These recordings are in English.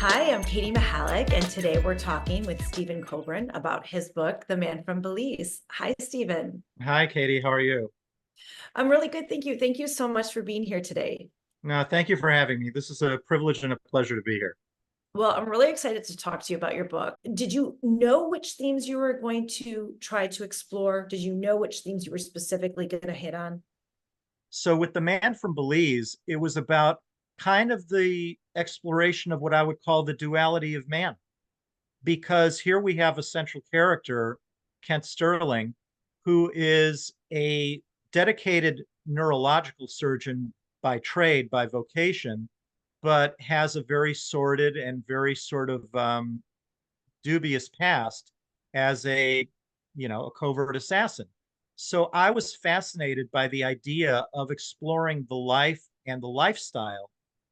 Hi, I'm Katie Mahalic, and today we're talking with Stephen Kobrin about his book, The Man from Belize. Hi, Stephen. Hi, Katie. How are you? I'm really good, thank you. Thank you so much for being here today. No, thank you for having me. This is a privilege and a pleasure to be here. Well, I'm really excited to talk to you about your book. Did you know which themes you were going to try to explore? Did you know which themes you were specifically going to hit on? So, with The Man from Belize, it was about kind of the exploration of what I would call the duality of man, because here we have a central character, Kent Sterling, who is a dedicated neurological surgeon by trade, by vocation, but has a very sordid and very sort of dubious past as a covert assassin. So I was fascinated by the idea of exploring the life and the lifestyle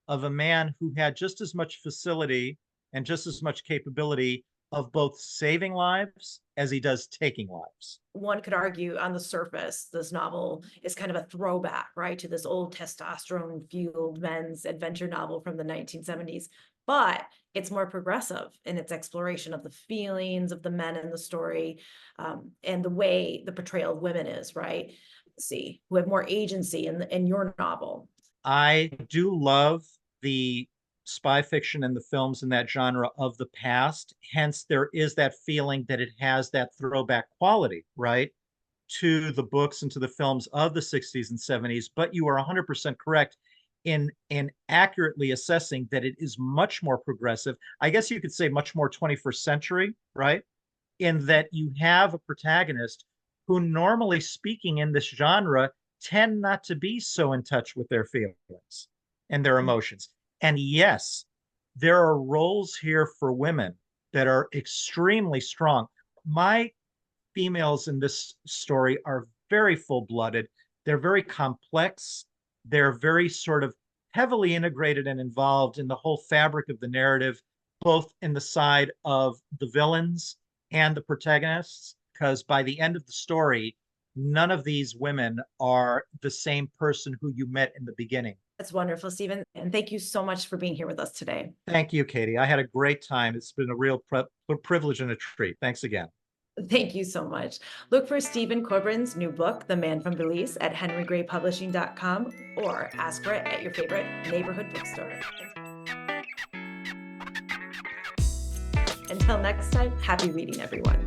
of a man who had just as much facility and just as much capability of both saving lives as he does taking lives. One could argue on the surface, this novel is kind of a throwback, right, to this old testosterone fueled men's adventure novel from the 1970s. But it's more progressive in its exploration of the feelings of the men in the story, and the way the portrayal of women is, right? See, who have more agency in your novel. I do love the spy fiction and the films in that genre of the past. Hence, there is that feeling that it has that throwback quality, right, to the books and to the films of the 60s and 70s. But you are 100% correct in accurately assessing that it is much more progressive. I guess you could say much more 21st century, right? In that you have a protagonist who, normally speaking in this genre, tend not to be so in touch with their feelings and their emotions. And yes, there are roles here for women that are extremely strong. My females in this story are very full blooded, they're very complex, they're very sort of heavily integrated and involved in the whole fabric of the narrative, both in the side of the villains and the protagonists, because by the end of the story, none of these women are the same person who you met in the beginning. That's wonderful, Stephen. And thank you so much for being here with us today. Thank you, Katie. I had a great time. It's been a real privilege and a treat. Thanks again. Thank you so much. Look for Stephen Corbin's new book, The Man from Belize, at henrygraypublishing.com or ask for it at your favorite neighborhood bookstore. Until next time, happy reading, everyone.